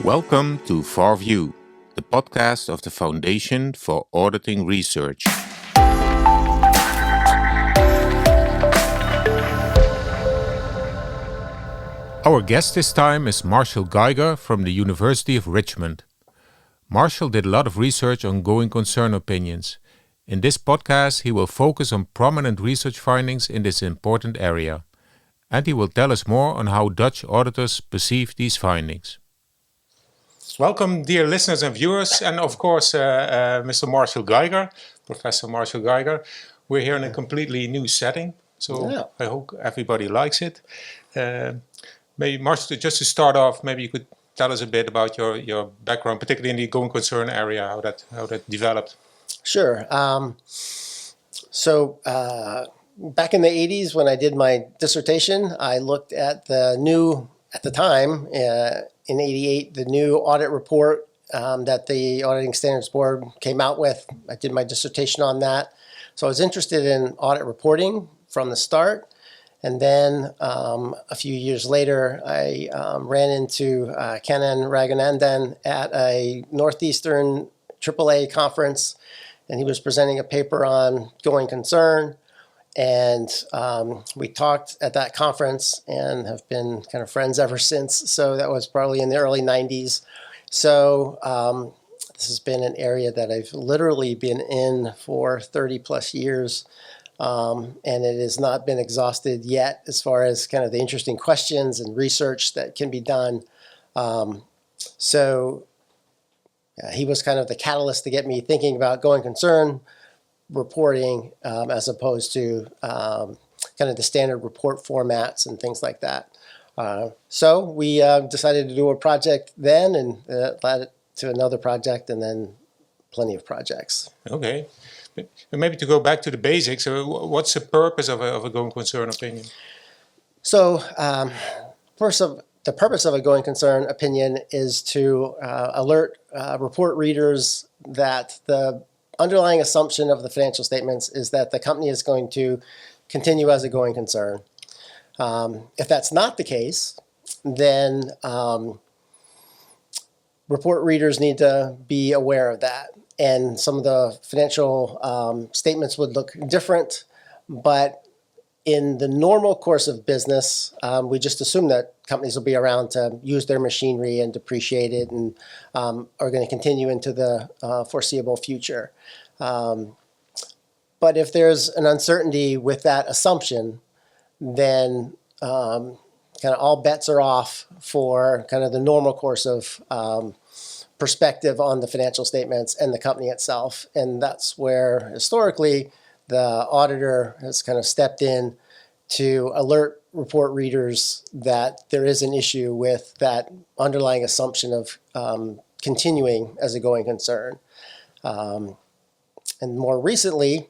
Welcome to FARView, the podcast of the Foundation for Auditing Research. Our guest this time is Marshall Geiger from the University of Richmond. Marshall did a lot of research on going concern opinions. In this podcast, he will focus on prominent research findings in this important area. And he will tell us more on how Dutch auditors perceive these findings. Welcome, dear listeners and viewers, and of course, Mr. Marshall Geiger, Professor Marshall Geiger. We're here in a completely new setting, so I hope everybody likes it. Maybe, Marshall, just to start off, maybe you could tell us a bit about your background, particularly in the going concern area, how that developed. Sure. Back in the 80s, when I did my dissertation, I looked at the new, at the time, in 88, the new audit report that the Auditing Standards Board came out with. I did my dissertation on that. So I was interested in audit reporting from the start. And then a few years later, I ran into Kanan Raghunandan at a Northeastern AAA conference, and he was presenting a paper on going concern. And we talked at that conference and have been kind of friends ever since. So that was probably in the early 90s. So this has been an area that I've literally been in for 30 plus years. And it has not been exhausted yet as far as kind of the interesting questions and research that can be done. He was kind of the catalyst to get me thinking about going concern reporting as opposed to kind of the standard report formats and things like that. So we decided to do a project then, and led it to another project, and then plenty of projects. Okay. Maybe to go back to the basics, what's the purpose of a going concern opinion? So the purpose of a going concern opinion is to alert report readers that the underlying assumption of the financial statements is that the company is going to continue as a going concern. If that's not the case, then report readers need to be aware of that. And some of the financial statements would look different, but in the normal course of business, we just assume that companies will be around to use their machinery and depreciate it and are going to continue into the foreseeable future. But if there's an uncertainty with that assumption, then kind of all bets are off for kind of the normal course of perspective on the financial statements and the company itself. And that's where historically the auditor has kind of stepped in to alert report readers that there is an issue with that underlying assumption of continuing as a going concern. And more recently,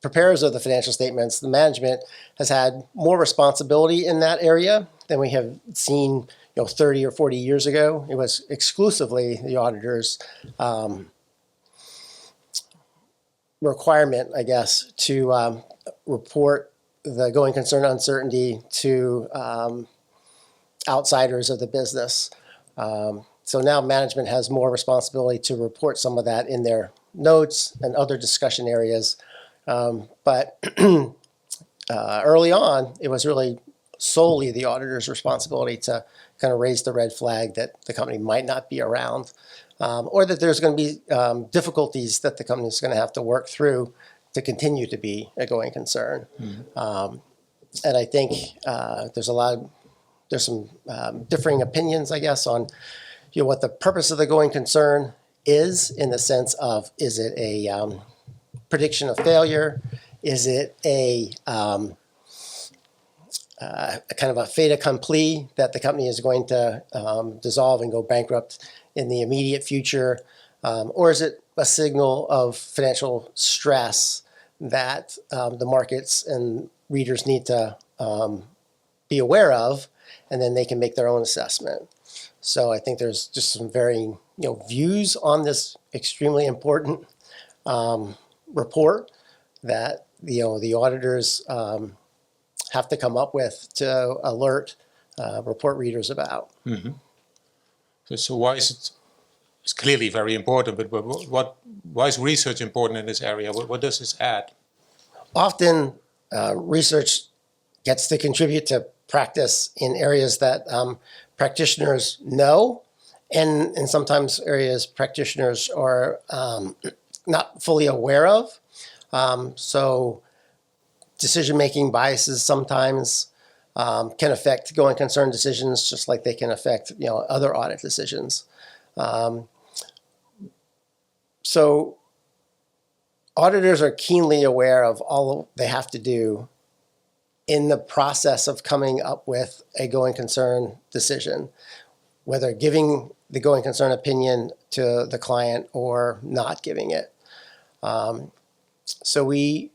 preparers of the financial statements, the management has had more responsibility in that area than we have seen 30 or 40 years ago. It was exclusively the auditor's requirement, I guess, to report the going concern uncertainty to outsiders of the business. So now management has more responsibility to report some of that in their notes and other discussion areas. But early on, it was really solely the auditor's responsibility to kind of raise the red flag that the company might not be around, or that there's going to be difficulties that the company is going to have to work through to continue to be a going concern. Mm-hmm. And I think there's some differing opinions, I guess, on what the purpose of the going concern is, in the sense of, is it a prediction of failure? Is it a kind of a fait accompli that the company is going to dissolve and go bankrupt in the immediate future? Or is it a signal of financial stress that the markets and readers need to be aware of, and then they can make their own assessment? So I think there's just some varying views on this extremely important report that the auditors have to come up with to alert report readers about. Mm-hmm. So why is it? It's clearly very important, but why is research important in this area? What does this add? Often research gets to contribute to practice in areas that practitioners know, and sometimes areas practitioners are not fully aware of. So decision-making biases sometimes can affect going concern decisions, just like they can affect other audit decisions. So auditors are keenly aware of all they have to do in the process of coming up with a going concern decision, whether giving the going concern opinion to the client or not giving it. So we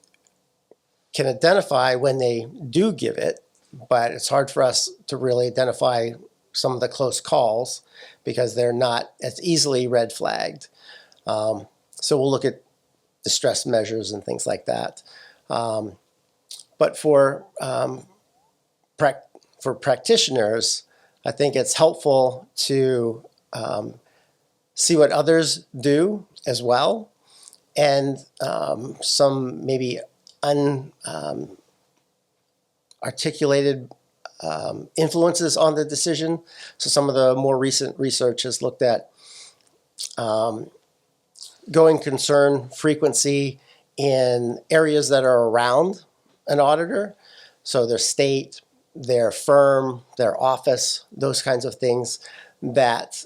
can identify when they do give it, but it's hard for us to really identify some of the close calls because they're not as easily red flagged. So we'll look at distress measures and things like that. But for practitioners, I think it's helpful to see what others do as well, and some maybe unarticulated influences on the decision. So some of the more recent research has looked at going concern frequency in areas that are around an auditor. So their state, their firm, their office, those kinds of things that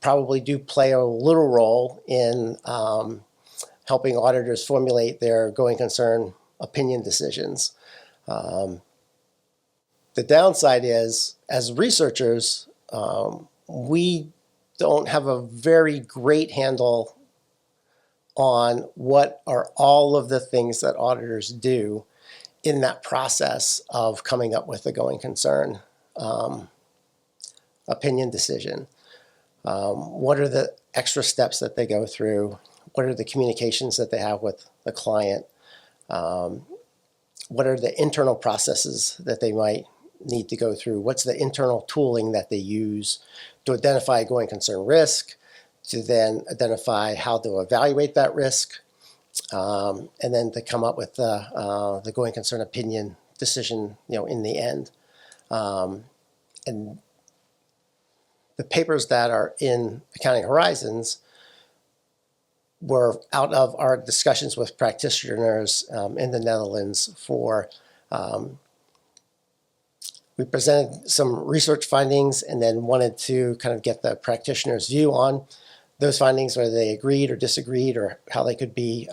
probably do play a little role in helping auditors formulate their going concern opinion decisions. The downside is, as researchers, we don't have a very great handle on what are all of the things that auditors do in that process of coming up with a going concern opinion decision. What are the extra steps that they go through? What are the communications that they have with the client? What are the internal processes that they might need to go through? What's the internal tooling that they use to identify going concern risk, to then identify how to evaluate that risk, and then to come up with the going concern opinion decision, in the end. And the papers that are in Accounting Horizons were out of our discussions with practitioners in the Netherlands we presented some research findings and then wanted to kind of get the practitioner's view on those findings, whether they agreed or disagreed, or how they could be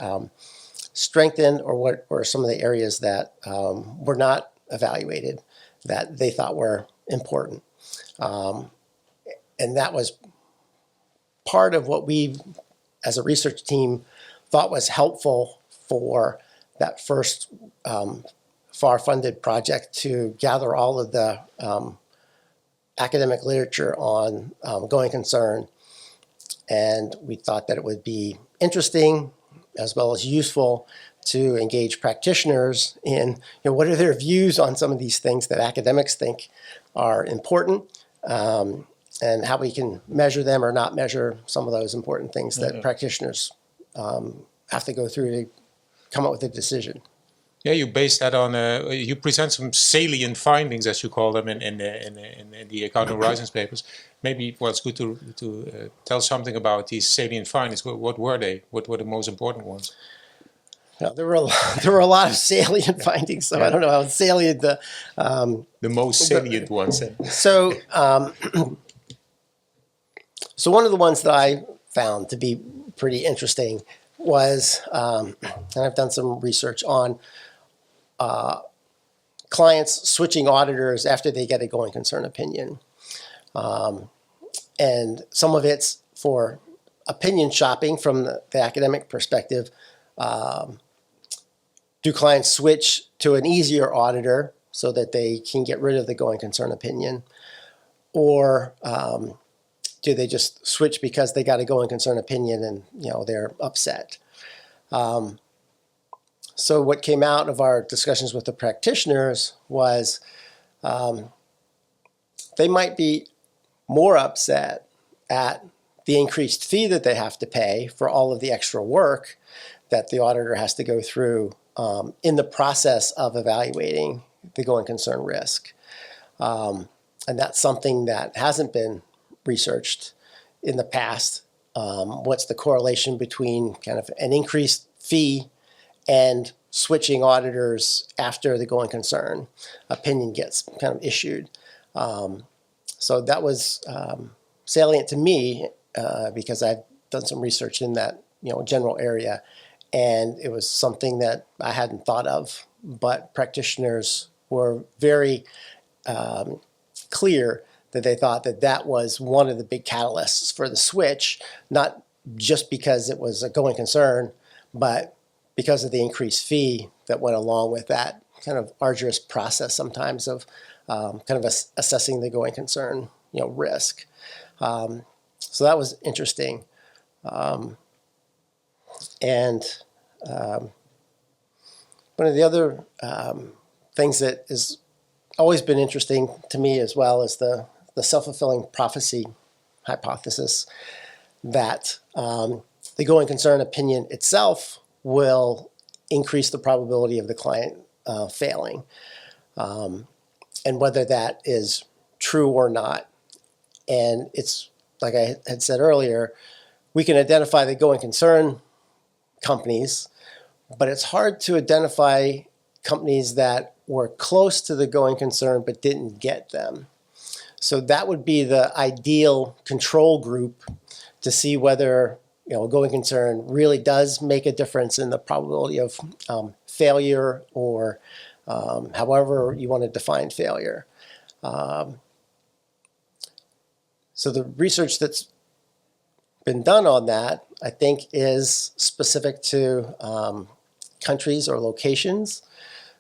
strengthened, or what were some of the areas that were not evaluated that they thought were important. And that was part of what we, as a research team, thought was helpful for that first FAR-funded project to gather all of the academic literature on going concern. And we thought that it would be interesting as well as useful to engage practitioners in what are their views on some of these things that academics think are important, and how we can measure them or not measure some of those important things that practitioners have to go through to come up with a decision. Yeah, you base that on you present some salient findings, as you call them, in the Accounting Horizons papers. Maybe it's good to tell something about these salient findings. What were they? What were the most important ones? Now, there were a lot of salient findings, so I don't know how salient the most salient ones. So one of the ones that I found to be pretty interesting was, and I've done some research on clients switching auditors after they get a going concern opinion. And some of it's for opinion shopping from the academic perspective. Do clients switch to an easier auditor so that they can get rid of the going concern opinion? Or do they just switch because they got a going concern opinion and they're upset? So what came out of our discussions with the practitioners was they might be more upset at the increased fee that they have to pay for all of the extra work that the auditor has to go through in the process of evaluating the going concern risk. And that's something that hasn't been researched in the past. What's the correlation between kind of an increased fee and switching auditors after the going concern opinion gets kind of issued? So that was salient to me because I've done some research in that general area, and it was something that I hadn't thought of, but practitioners were very clear that they thought that that was one of the big catalysts for the switch, not just because it was a going concern, but because of the increased fee that went along with that kind of arduous process sometimes of kind of assessing the going concern risk. So that was interesting. And one of the other things that has always been interesting to me as well is the self-fulfilling prophecy hypothesis that the going concern opinion itself will increase the probability of the client failing. And whether that is true or not. And it's, like I had said earlier, we can identify the going concern companies, but it's hard to identify companies that were close to the going concern but didn't get them. So that would be the ideal control group to see whether a going concern really does make a difference in the probability of failure, or however you want to define failure. So the research that's been done on that, I think, is specific to countries or locations.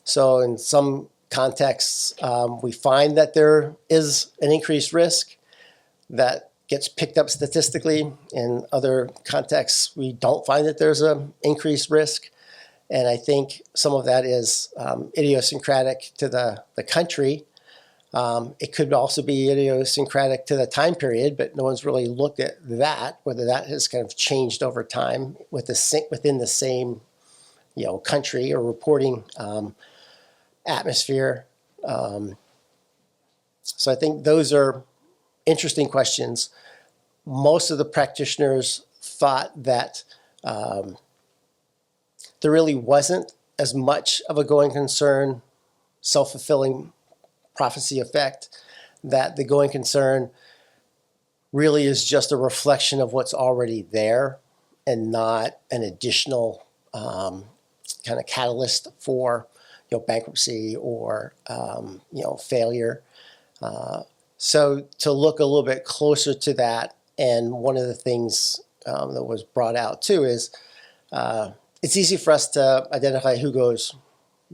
So in some contexts, we find that there is an increased risk that gets picked up statistically. In other contexts, we don't find that there's an increased risk. And I think some of that is idiosyncratic to the country. It could also be idiosyncratic to the time period, but no one's really looked at that, whether that has kind of changed over time within the same country or reporting atmosphere. So I think those are interesting questions. Most of the practitioners thought that there really wasn't as much of a going concern self-fulfilling prophecy effect, that the going concern really is just a reflection of what's already there and not an additional kind of catalyst for bankruptcy or failure. So to look a little bit closer to that, and one of the things that was brought out too is it's easy for us to identify who goes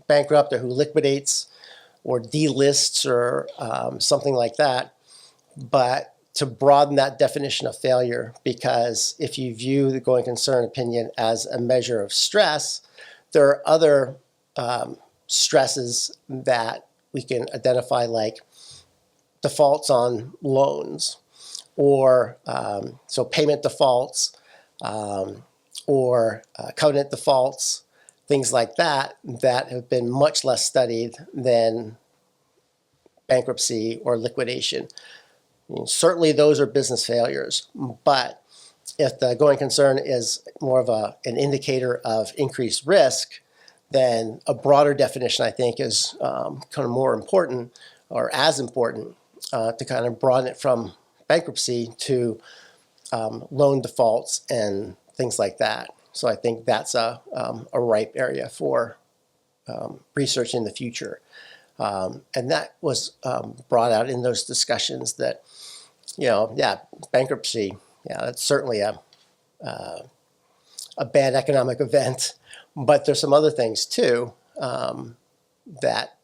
bankrupt or who liquidates or delists or something like that, but to broaden that definition of failure, because if you view the going concern opinion as a measure of stress, there are other stresses that we can identify, like defaults on loans, or so payment defaults, or covenant defaults, things like that, that have been much less studied than bankruptcy or liquidation. I mean, certainly those are business failures, but if the going concern is more of an indicator of increased risk, then a broader definition, I think, is kind of more important, or as important, to kind of broaden it from bankruptcy to loan defaults and things like that. So I think that's a ripe area for research in the future. And that was brought out in those discussions that, bankruptcy, that's certainly a bad economic event, but there's some other things too that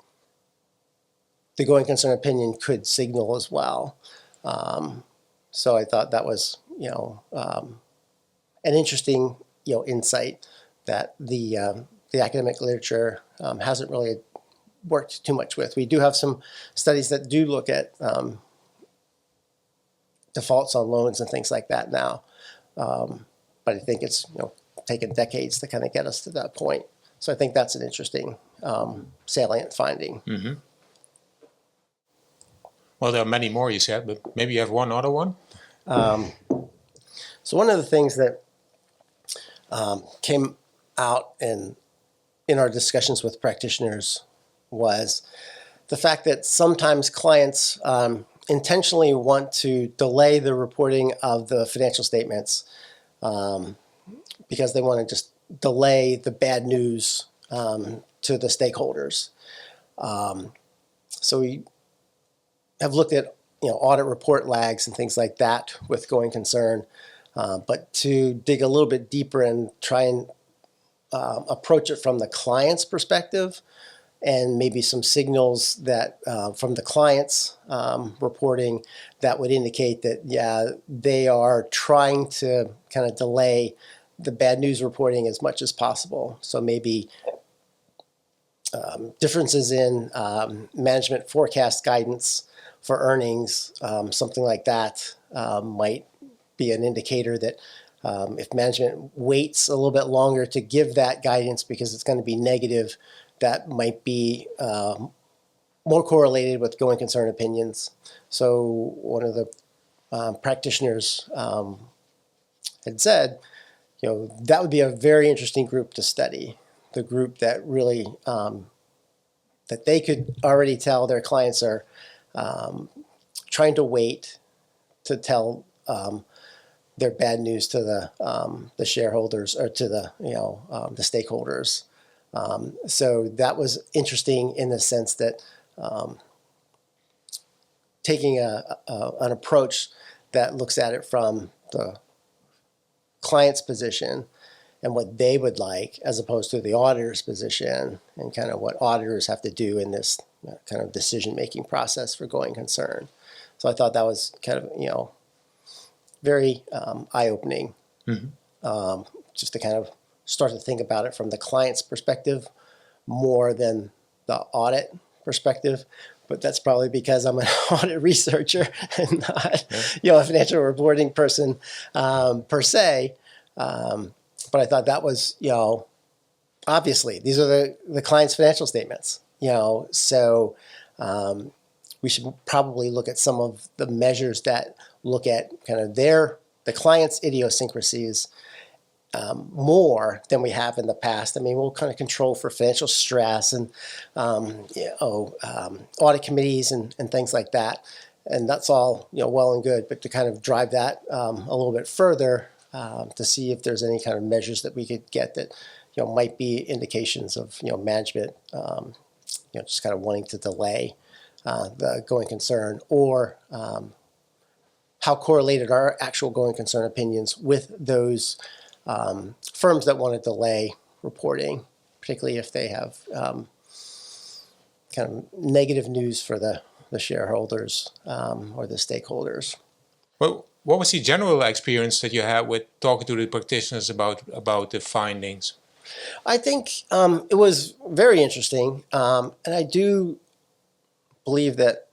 the going concern opinion could signal as well. So I thought that was, an interesting, insight that the academic literature hasn't really worked too much with. We do have some studies that do look at defaults on loans and things like that now. But I think it's taken decades to kind of get us to that point. So I think that's an interesting salient finding. Mm-hmm. Well, there are many more, you said, but maybe you have one other one? So one of the things that came out in our discussions with practitioners was the fact that sometimes clients intentionally want to delay the reporting of the financial statements because they want to just delay the bad news to the stakeholders. So we have looked at audit report lags and things like that with going concern, but to dig a little bit deeper and try and approach it from the client's perspective, and maybe some signals that from the client's reporting that would indicate that, they are trying to kind of delay the bad news reporting as much as possible. So maybe differences in management forecast guidance for earnings, something like that might be an indicator that if management waits a little bit longer to give that guidance because it's going to be negative, that might be more correlated with going concern opinions. So one of the practitioners had said, that would be a very interesting group to study. The group that really, that they could already tell their clients are trying to wait to tell their bad news to the shareholders or to the stakeholders. So that was interesting in the sense that taking an approach that looks at it from the client's position and what they would like, as opposed to the auditor's position and kind of what auditors have to do in this kind of decision-making process for going concern. So I thought that was kind of, very eye-opening, just to kind of start to think about it from the client's perspective more than the audit perspective. But that's probably because I'm an audit researcher and not, a financial reporting person per se. But I thought that was, obviously these are the client's financial statements, so we should probably look at some of the measures that look at kind of the client's idiosyncrasies more than we have in the past. I mean, we'll kind of control for financial stress and audit committees and things like that, and that's all well and good. But to kind of drive that a little bit further to see if there's any kind of measures that we could get that might be indications of management just kind of wanting to delay the going concern, or how correlated are actual going concern opinions with those firms that want to delay reporting, particularly if they have kind of negative news for the shareholders or the stakeholders. Well, what was the general experience that you had with talking to the practitioners about the findings? I think it was very interesting, and I do believe that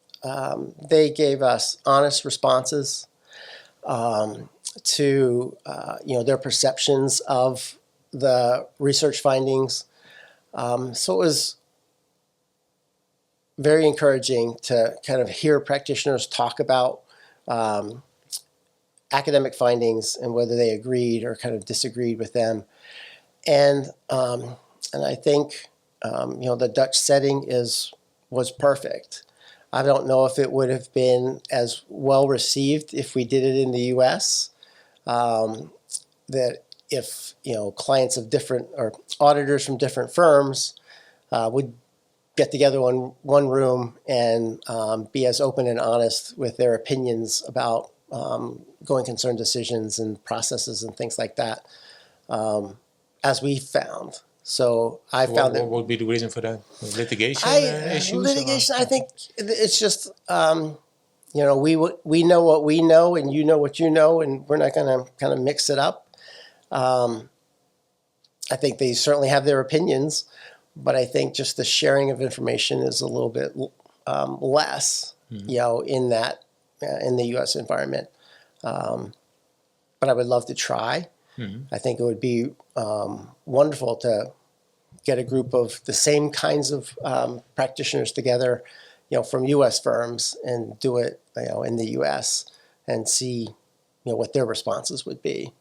they gave us honest responses to their perceptions of the research findings. So it was very encouraging to kind of hear practitioners talk about academic findings and whether they agreed or kind of disagreed with them. And I think the Dutch setting was perfect. I don't know if it would have been as well received if we did it in the U.S. That if clients of different or auditors from different firms would get together in one room and be as open and honest with their opinions about going concern decisions and processes and things like that, as we found. So I found what would be the reason for that? Litigation issues? Litigation. I think it's just we know what we know, and you know what you know, and we're not going to kind of mix it up. I think they certainly have their opinions, but I think just the sharing of information is a little bit less, in the U.S. environment. but I would love to try. I think it would be wonderful to get a group of the same kinds of practitioners together, from U.S. firms and do it, in the U.S. and see, what their responses would be.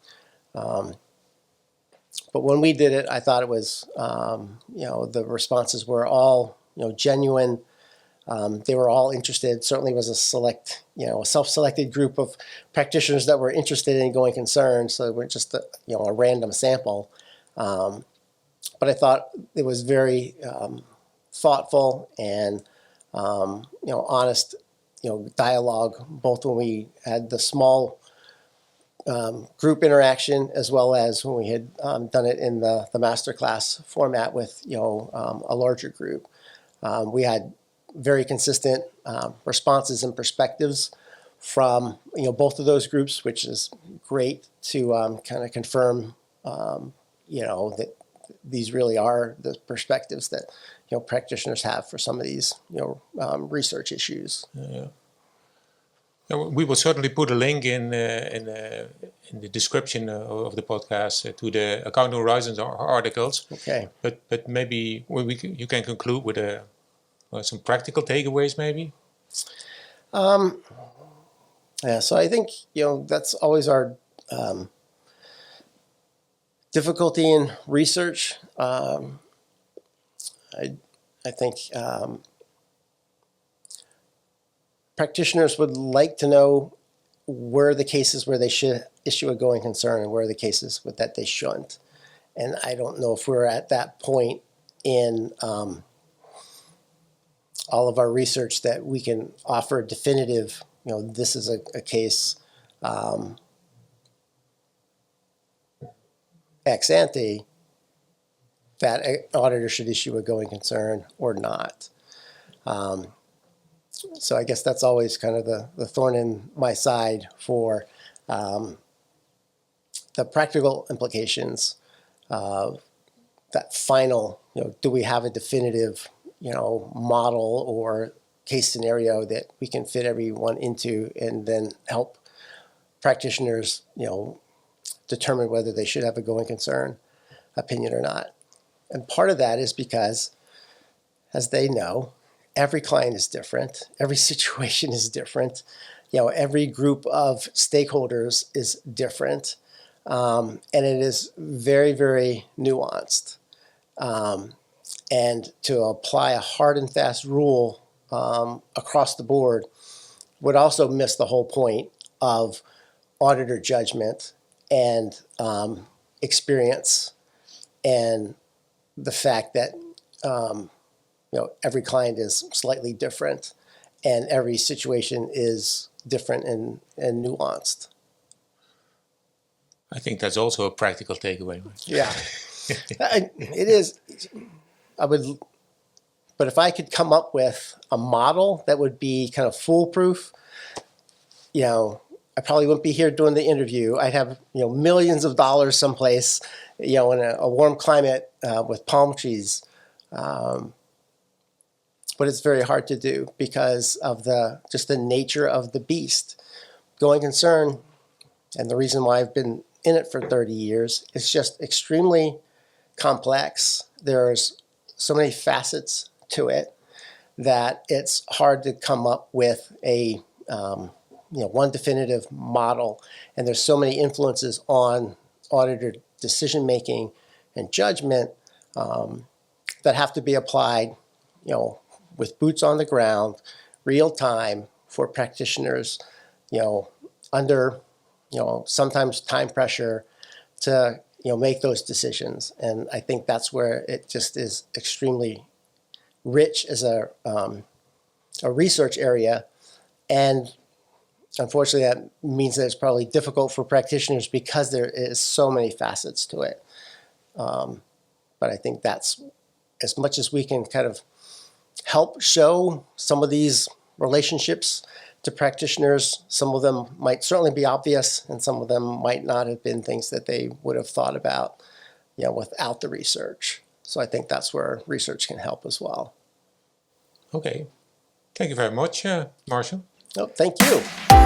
But when we did it, I thought it was, the responses were all, genuine. They were all interested. Certainly was a self-selected group of practitioners that were interested in going concern. So it weren't just a random sample. But I thought it was very thoughtful and honest, dialogue. Both when we had the small group interaction as well as when we had done it in the masterclass format with a larger group. We had very consistent responses and perspectives from both of those groups, which is great to kind of confirm that these really are the perspectives that practitioners have for some of these research issues. Yeah. We will certainly put a link in the description of the podcast to the Accounting Horizons articles. Okay. But maybe you can conclude with some practical takeaways, maybe. Yeah. So I think that's always our difficulty in research. I think practitioners would like to know where are the cases where they should issue a going concern and where are the cases that they shouldn't. And I don't know if we're at that point in all of our research that we can offer definitive, this is a case ex ante that an auditor should issue a going concern or not. So I guess that's always kind of the thorn in my side for the practical implications of that final, do we have a definitive, model or case scenario that we can fit everyone into and then help practitioners, determine whether they should have a going concern opinion or not. And part of that is because, as they know, every client is different. Every situation is different. Every group of stakeholders is different. And it is very, very nuanced. And to apply a hard and fast rule across the board would also miss the whole point of auditor judgment and experience and the fact that every client is slightly different and every situation is different and nuanced. I think that's also a practical takeaway. Yeah, it is. But if I could come up with a model that would be kind of foolproof, I probably wouldn't be here doing the interview. I'd have, millions of dollars someplace, in a warm climate with palm trees. But it's very hard to do because of just the nature of the beast. Going concern, and the reason why I've been in it for 30 years, is just extremely complex. There's so many facets to it that it's hard to come up with a one definitive model. And there's so many influences on auditor decision making and judgment that have to be applied, with boots on the ground, real time for practitioners, under, sometimes time pressure to, make those decisions. And I think that's where it just is extremely rich as a research area. And unfortunately, that means that it's probably difficult for practitioners because there is so many facets to it. But I think that's as much as we can kind of help show some of these relationships to practitioners. Some of them might certainly be obvious, and some of them might not have been things that they would have thought about, without the research. So I think that's where research can help as well. Okay. Thank you very much, Marshall. Oh, thank you.